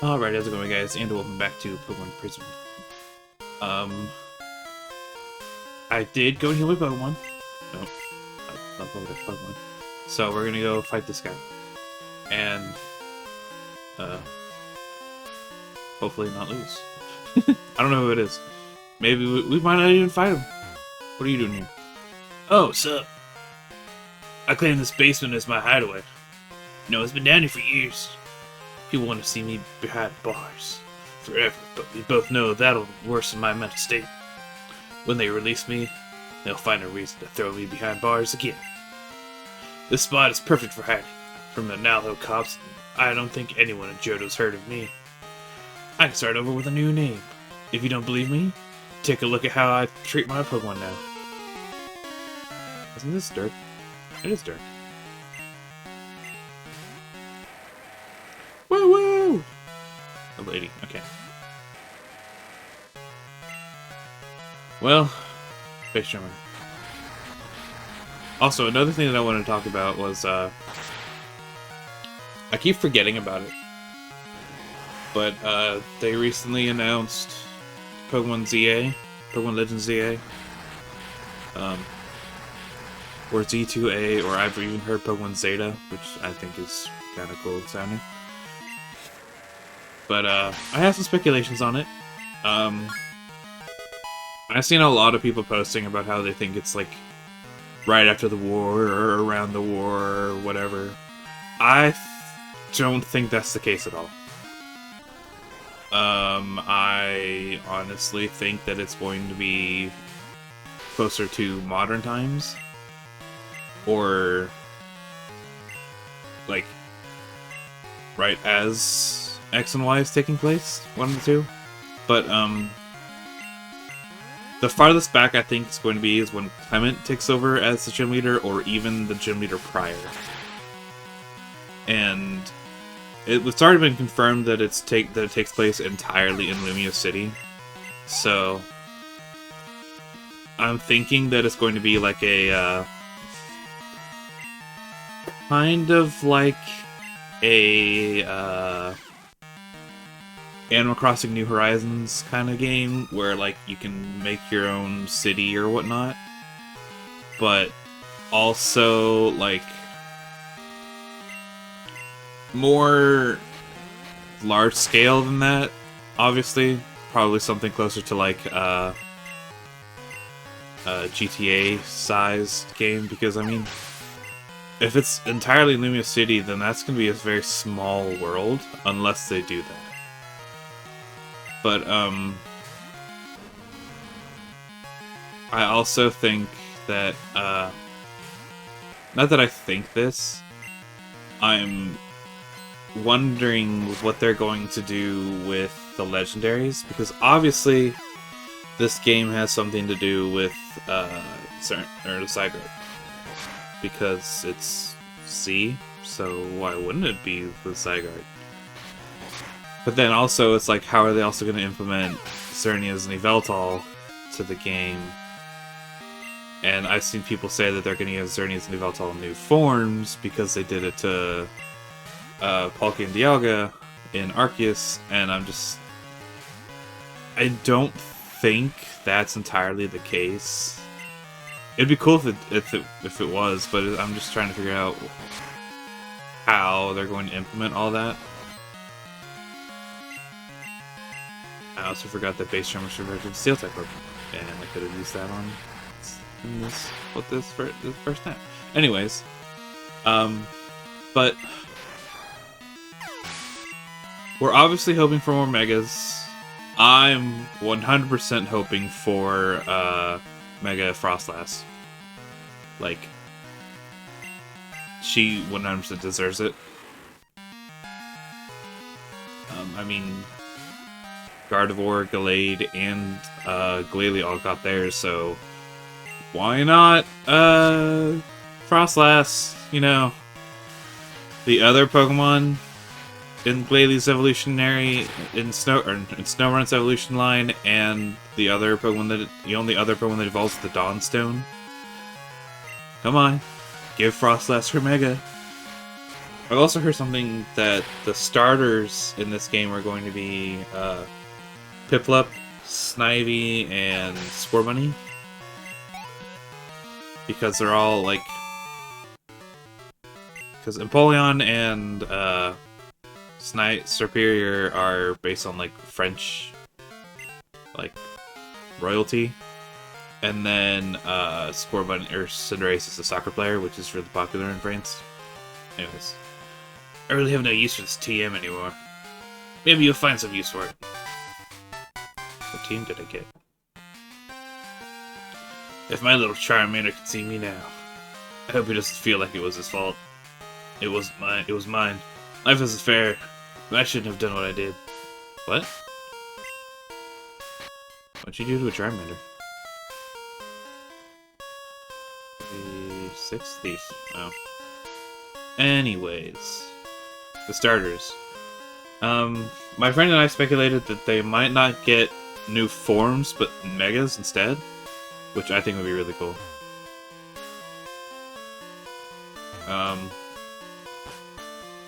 Alright, how's it going, guys? And welcome back to Pokemon Prism. I did go heal my Pokemon. No, not Pokemon. So we're gonna go fight this guy. And, hopefully not lose. I don't know who it is. Maybe we might not even fight him. What are you doing here? Oh, sup? I claim this basement as my hideaway. It's been down here for years. People want to see me behind bars forever, but we both know that'll worsen my mental state. When they release me, they'll find a reason to throw me behind bars again. This spot is perfect for hiding from the Nuzlocke cops. I don't think anyone in Johto's heard of me. I can start over with a new name. If you don't believe me, take a look at how I treat my Pokemon now. Isn't this dirt? It is dirt. Woo woo! A lady, okay. Well, face drummer. Also, another thing that I wanted to talk about was, I keep forgetting about it. But, they recently announced Pokemon ZA, Pokemon Legends ZA. Or Z2A, or I've even heard Pokemon Zeta, which I think is kind of cool sounding. But, I have some speculations on it. I've seen a lot of people posting about how they think it's, like, right after the war, or around the war, or whatever. I don't think that's the case at all. I honestly think that it's going to be closer to modern times. Or, like, right as X and Y is taking place, one of the two. But, the farthest back I think it's going to be is when Clement takes over as the gym leader, or even the gym leader prior. And it's already been confirmed that it takes place entirely in Lumia City. So, I'm thinking that it's going to be like a, kind of like a, Animal Crossing New Horizons kind of game, where, like, you can make your own city or whatnot. But also, like, more large scale than that, obviously. Probably something closer to, like, a GTA-sized game, because, I mean, if it's entirely Lumia City, then that's going to be a very small world, unless they do that. But, I also think that, not that I think this, I'm wondering what they're going to do with the legendaries, because obviously this game has something to do with, the Zygarde. Because it's C, so why wouldn't it be the Zygarde? But then also, it's like, how are they also going to implement Xerneas and Yveltal to the game? And I've seen people say that they're going to give Xerneas and Yveltal new forms because they did it to Palkia and Dialga in Arceus, and I don't think that's entirely the case. It'd be cool if it was, but I'm just trying to figure out how they're going to implement all that. I also forgot that base drum was converted to Steel type Pokemon, and I could have used that on this first time. Anyways, but we're obviously hoping for more Megas. I'm 100% hoping for Mega Frostlass. Like, she 100% deserves it. I mean, Gardevoir, Gallade, and Glalie all got theirs, so why not Frostlass? You know, the other Pokemon in Glade's evolutionary in Snowrun's evolution line, and the only other Pokemon that evolves with the Dawnstone. Come on, give Frostlass her Mega. I've also heard something that the starters in this game are going to be Piplup, Snivy, and Spore Bunny. Because they're all, like... Because Empoleon and Superior are based on, like, French, like, royalty. And then Spore Bunny, or Cinderace is a soccer player, which is really popular in France. Anyways. I really have no use for this TM anymore. Maybe you'll find some use for it. What team did I get? If my little Charmander could see me now, I hope he doesn't feel like it was his fault. It was mine. It was mine. Life isn't fair. I shouldn't have done what I did. What? What'd you do to a Charmander? 60. Oh. Anyways. The starters. My friend and I speculated that they might not get new forms, but megas instead, which I think would be really cool.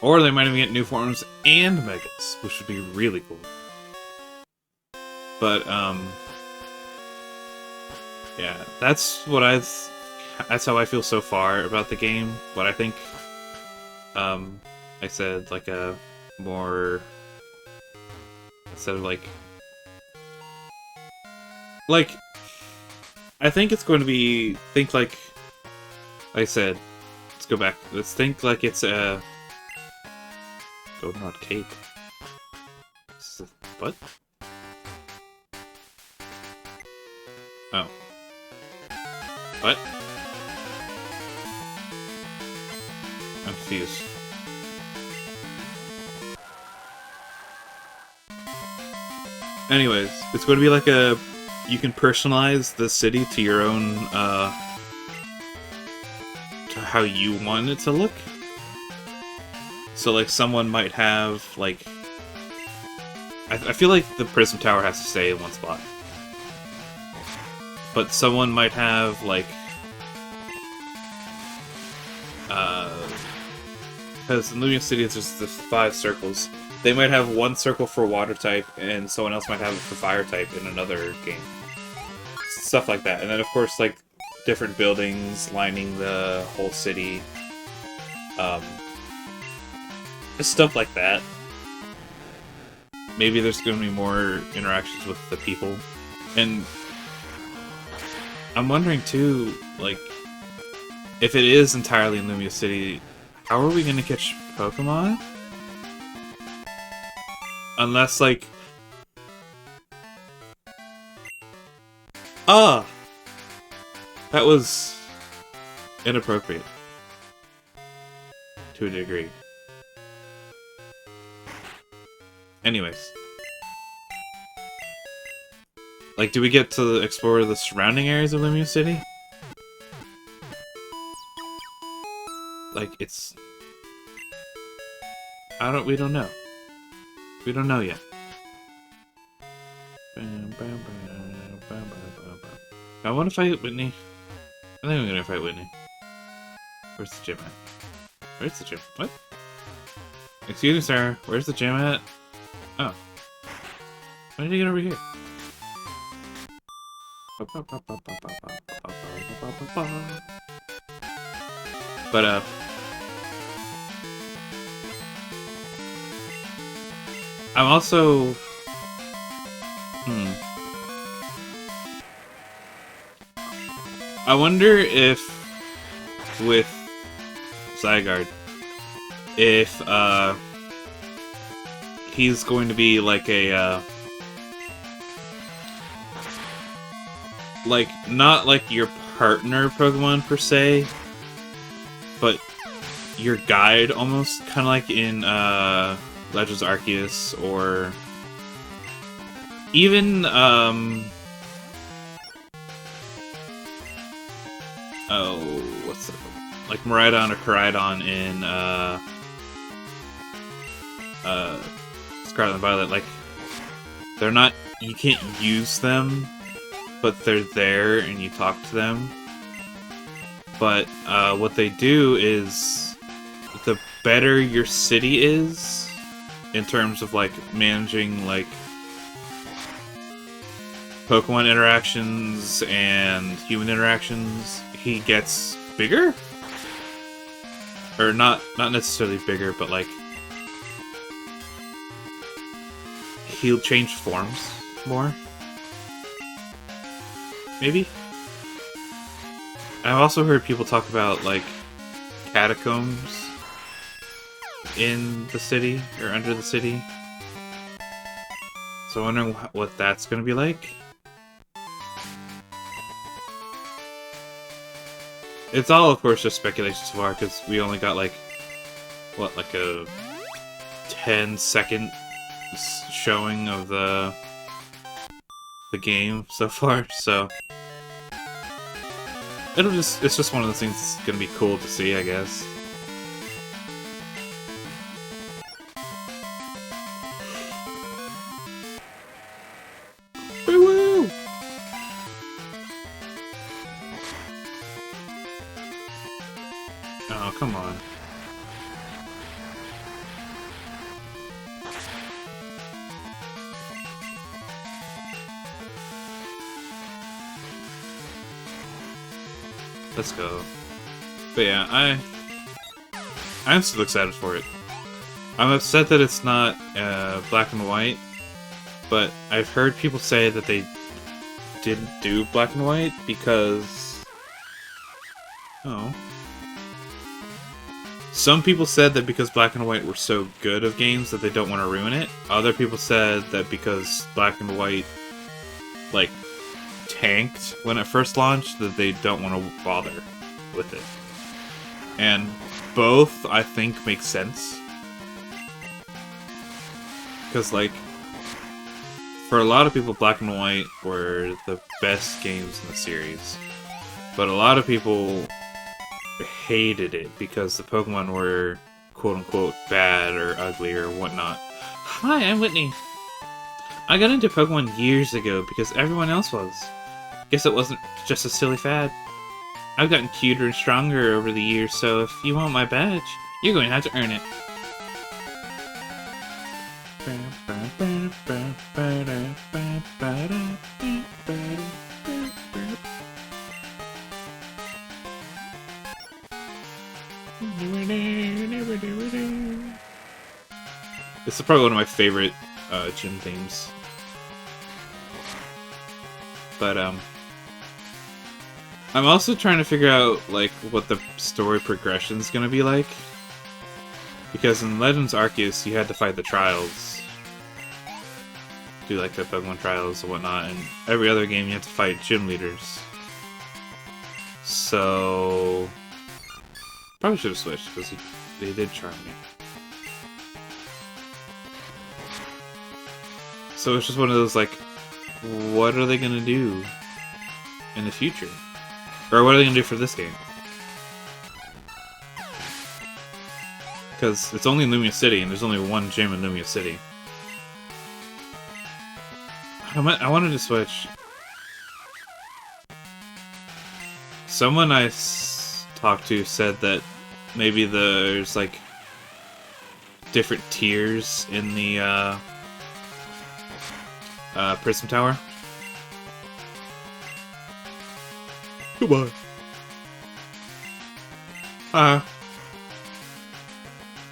Or they might even get new forms and megas, which would be really cool. But, yeah, that's how I feel so far about the game. But I think, I said, like, a more, instead of, like, I think it's going to be, think like I said, let's go back, let's think like it's a Goldenrod Cape. What? Oh. What? I'm confused. Anyways, it's going to be like a... You can personalize the city to your own, to how you want it to look. So, like, someone might have, like... I feel like the Prism Tower has to stay in one spot. But someone might have, like... Because in Lumia City, it's just the 5 circles. They might have one circle for water type, and someone else might have it for fire type in another game. Stuff like that. And then, of course, like, different buildings lining the whole city. Just stuff like that. Maybe there's going to be more interactions with the people. And I'm wondering, too, like, if it is entirely in Lumia City, how are we going to catch Pokemon? Unless, like... Ah! That was... inappropriate. To a degree. Anyways. Like, do we get to explore the surrounding areas of Lumia City? Like, it's... we don't know. We don't know yet. I want to fight Whitney. I think I'm gonna fight Whitney. Where's the gym at? Where's the gym? What? Excuse me, sir. Where's the gym at? Oh. When did you get over here? But, I'm also... I wonder if, with Zygarde, if, he's going to be like a, like, not like your partner Pokemon per se, but your guide almost, kind of like in, Legends Arceus, or even, oh, what's it? Like Miraidon or Koraidon in, Scarlet and Violet, like, they're not, you can't use them, but they're there and you talk to them. But, what they do is, better your city is in terms of like managing like Pokemon interactions and human interactions, he gets bigger? Or not necessarily bigger, but like he'll change forms more? Maybe? I've also heard people talk about like catacombs in the city, or under the city. So I'm wondering what that's gonna be like. It's all, of course, just speculation so far, because we only got, like, what, like a 10-second showing of the game so far, so... it's just one of those things that's gonna be cool to see, I guess. Woo-woo! Oh, come on. Let's go. But yeah, I'm still excited for it. I'm upset that it's not black and white, but I've heard people say that they didn't do black and white because... Oh. Some people said that because black and white were so good of games that they don't want to ruin it. Other people said that because black and white, like, tanked when it first launched, that they don't want to bother with it. And both, I think, make sense. Because, like, for a lot of people, black and white were the best games in the series. But a lot of people hated it because the Pokemon were quote-unquote bad or ugly or whatnot. Hi, I'm Whitney. I got into Pokemon years ago because everyone else was. Guess it wasn't just a silly fad. I've gotten cuter and stronger over the years, so if you want my badge, you're going to have to earn it. This is probably one of my favorite gym themes. But I'm also trying to figure out like what the story progression is gonna be like, because in Legends Arceus you had to fight the trials, do like the Pokemon trials and whatnot, and every other game you have to fight gym leaders. So probably should have switched because they did charm me. So it's just one of those like, what are they gonna do in the future? Or what are they gonna do for this game? Because it's only in Lumia City, and there's only one gym in Lumia City. I wanted to switch. Someone I talked to said that maybe there's like different tiers in the Prism Tower. Goodbye.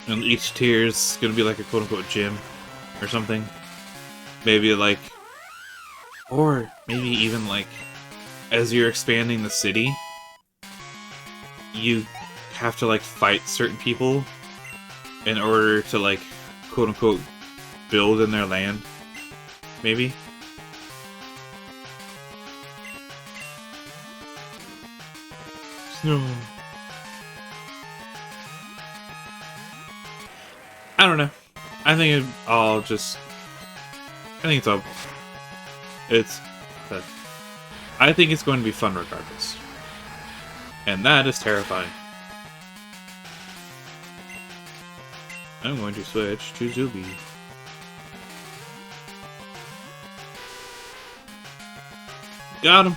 And each tier is gonna be like a quote-unquote gym or something. Maybe like, or maybe even like, as you're expanding the city, you have to like fight certain people in order to like quote-unquote build in their land. Maybe. Snow. I don't know. I think it's all. I think it's going to be fun regardless. And that is terrifying. I'm going to switch to Zuby. Got him.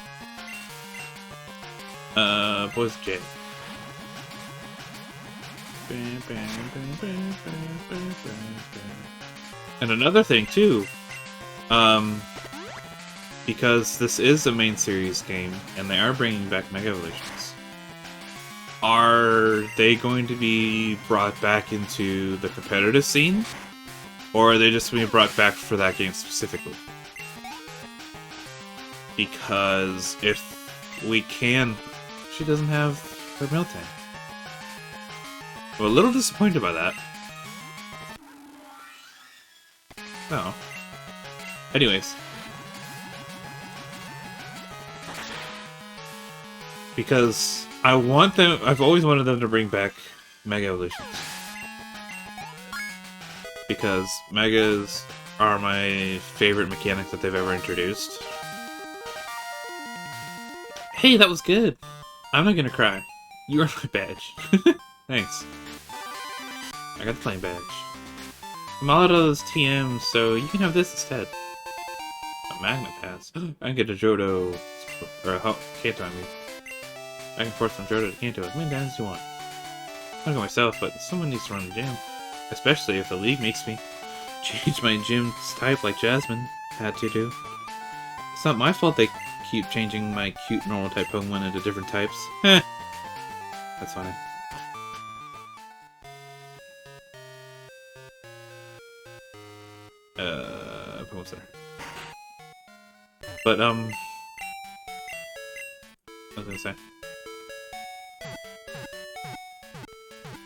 Boys J. And another thing too, because this is a main series game and they are bringing back Mega Evolutions, are they going to be brought back into the competitive scene, or are they just being brought back for that game specifically? Because if we can, she doesn't have her Miltank. I'm a little disappointed by that. No. Anyways. Because I want them, I've always wanted them to bring back Mega Evolutions. Because Megas are my favorite mechanics that they've ever introduced. Hey, that was good! I'm not gonna cry. You earned my badge. Thanks. I got the playing badge. I'm all out of those TMs, so you can have this instead. A Magnet Pass. I can get a Johto, or a Kanto, I mean. I can force some Johto to Kanto as many times as you want. I don't go myself, but someone needs to run the gym. Especially if the league makes me change my gym's type like Jasmine had to do. It's not my fault they keep changing my cute normal type Pokemon into different types. Heh. That's funny. Pokemon Center. But, what was I gonna say?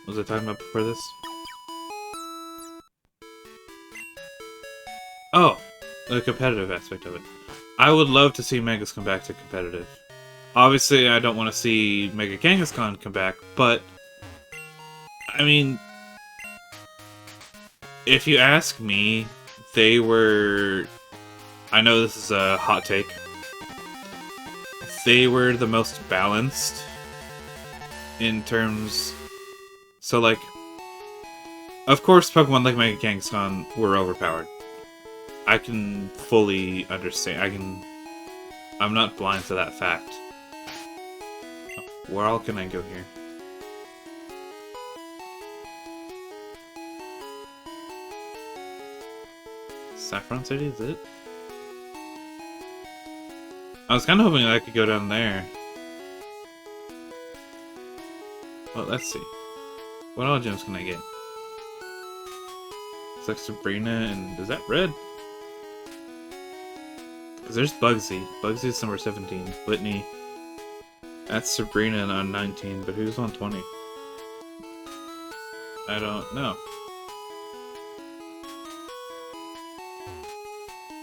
What was I talking about before this? Oh! The competitive aspect of it. I would love to see Megas come back to competitive. Obviously, I don't want to see Mega Kangaskhan come back, but... I mean... If you ask me, they were... I know this is a hot take. They were the most balanced in terms... So, like... Of course, Pokemon like Mega Kangaskhan were overpowered. I can fully understand. I'm not blind to that fact. Where all can I go here? Saffron City, is it? I was kind of hoping I could go down there. Well, let's see. What all gems can I get? It's like Sabrina and... Is that red? Because there's Bugsy. Bugsy's number 17. Whitney. That's Sabrina on 19, but who's on 20? I don't know.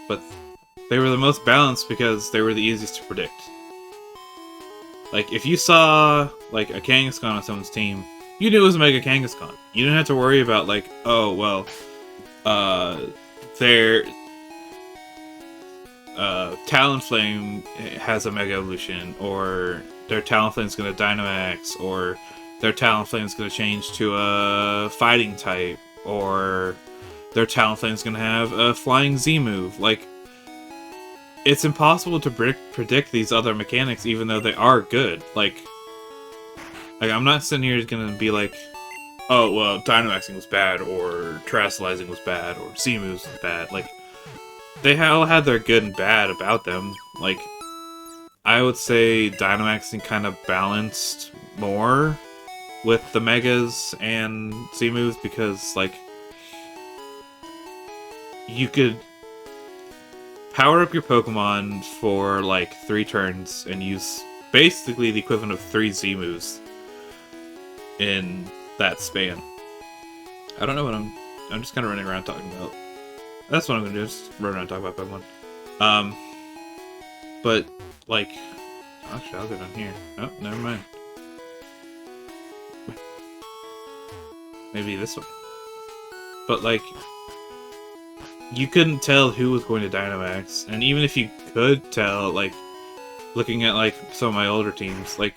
But they were the most balanced because they were the easiest to predict. Like, if you saw, like, a Kangaskhan on someone's team, you knew it was a Mega Kangaskhan. You didn't have to worry about, like, oh, well, their Talonflame has a Mega Evolution, or their Talonflame's gonna Dynamax, or their Talonflame's gonna change to a Fighting type, or their Talonflame's gonna have a Flying Z move. Like, it's impossible to predict these other mechanics, even though they are good. Like I'm not sitting here gonna be like, oh, well, Dynamaxing was bad, or Terastallizing was bad, or Z moves was bad. Like, they all had their good and bad about them. Like, I would say Dynamaxing kind of balanced more with the Megas and Z moves because, like, you could power up your Pokemon for, like, 3 turns and use basically the equivalent of 3 Z moves in that span. I don't know what I'm just kind of running around talking about. That's what I'm gonna do, just run around and talk about Pokemon. But, like, actually, I'll go down here. Oh, never mind. Maybe this way. But, like, you couldn't tell who was going to Dynamax, and even if you could tell, like, looking at, like, some of my older teams, like,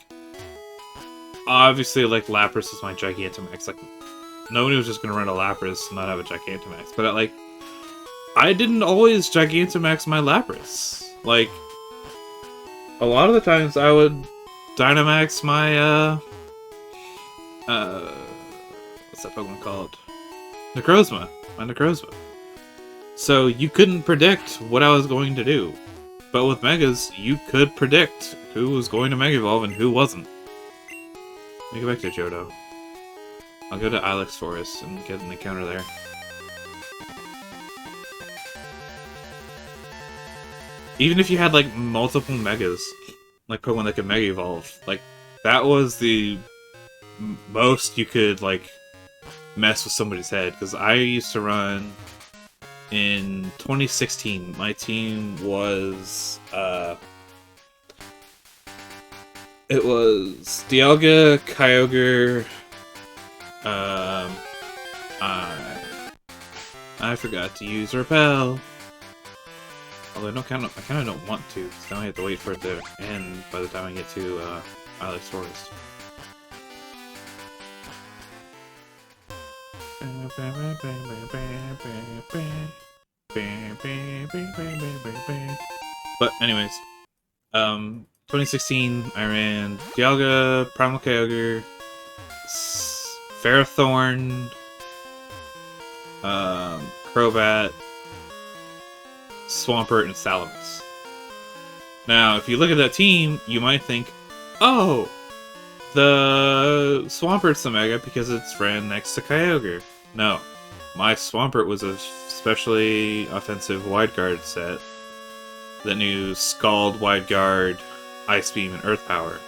obviously, like, Lapras is my Gigantamax. Like, nobody was just gonna run a Lapras and not have a Gigantamax. But, like, I didn't always Gigantamax my Lapras. Like, a lot of the times I would Dynamax my, what's that Pokemon called? Necrozma. My Necrozma. So you couldn't predict what I was going to do. But with Megas, you could predict who was going to Mega Evolve and who wasn't. Let me go back to Johto. I'll go to Ilex Forest and get an encounter there. Even if you had, like, multiple Megas, like Pokemon that could Mega Evolve, like, that was the most you could, like, mess with somebody's head. Because I used to run... In 2016, my team was, it was Dialga, Kyogre, I forgot to use Repel. Although I kind of don't want to, because now I have to wait for it to end by the time I get to, Ilex Forest. But anyways, 2016 I ran Dialga, Primal Kyogre, Ferrothorn, Crobat, Swampert, and Salamence. Now, if you look at that team, you might think, oh, the Swampert's a Mega because it's ran next to Kyogre. No, my Swampert was a specially offensive Wide Guard set that knew Scald, Wide Guard, Ice Beam, and Earth Power.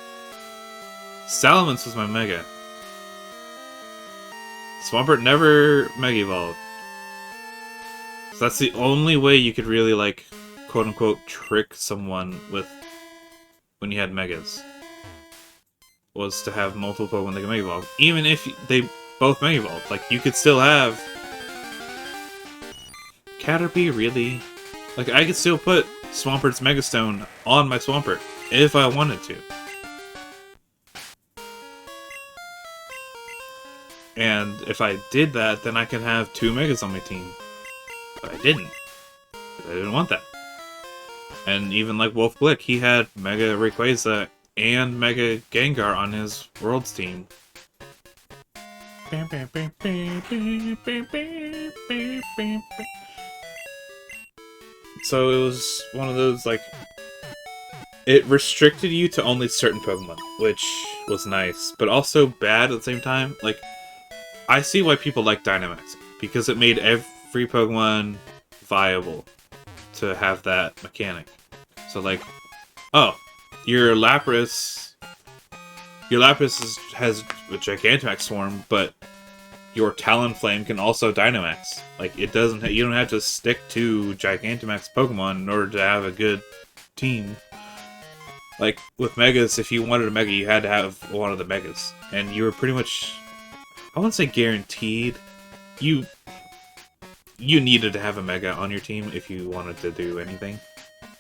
Salamence was my Mega. Swampert never Mega Evolved. So that's the only way you could really, like, quote-unquote, trick someone with when you had Megas. Was to have multiple Pokemon that can Mega Evolve. Even if they both Mega Evolve. Like, you could still have... Caterpie, really? Like, I could still put Swampert's Mega Stone on my Swampert, if I wanted to. And if I did that, then I could have 2 Megas on my team. But I didn't. Because I didn't want that. And even like Wolf Blick, he had Mega Rayquaza and Mega Gengar on his Worlds team. So it was one of those, like, it restricted you to only certain Pokemon, which was nice, but also bad at the same time. Like, I see why people like Dynamax, because it made every Pokemon viable to have that mechanic. So, like, oh, your Lapras has a Gigantamax Swarm, but your Talonflame can also Dynamax. Like, it doesn't. You don't have to stick to Gigantamax Pokemon in order to have a good team. Like, with Megas, if you wanted a Mega, you had to have one of the Megas. And you were pretty much... I wouldn't say guaranteed. You needed to have a Mega on your team if you wanted to do anything.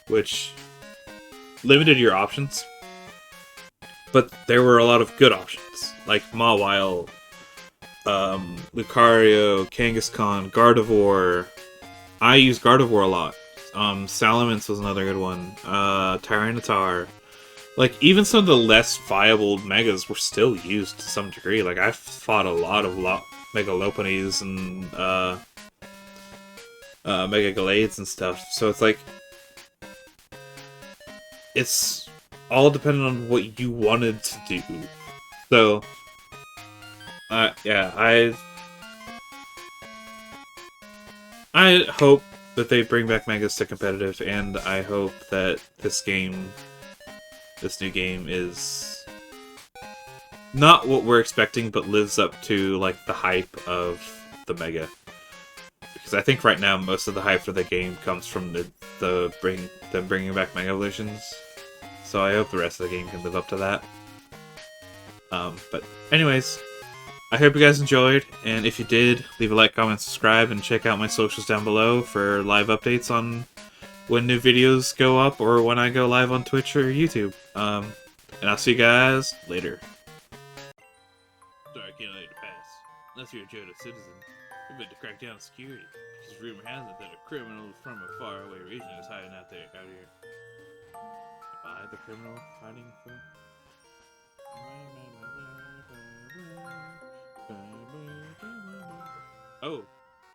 Which limited your options. But there were a lot of good options. Like Mawile, Lucario, Kangaskhan, Gardevoir. I use Gardevoir a lot. Salamence was another good one. Tyranitar. Like, even some of the less viable Megas were still used to some degree. Like, I fought a lot of Mega Lopunnies and Mega Gallades and stuff. So it's like, it's all dependent on what you wanted to do. So, yeah, I hope that they bring back Megas to competitive, and I hope that this new game is not what we're expecting, but lives up to, like, the hype of the Mega. Because I think right now most of the hype for the game comes from them bringing back Mega Evolutions. So I hope the rest of the game can live up to that. But anyways, I hope you guys enjoyed, and if you did, leave a like, comment, subscribe, and check out my socials down below for live updates on when new videos go up or when I go live on Twitch or YouTube. And I'll see you guys later. Sorry, I can't let it pass. Unless you're a Johto citizen, we're meant to crack down on security, because rumor has it that a criminal from a faraway region is hiding out here. Am I the criminal hiding from... Oh,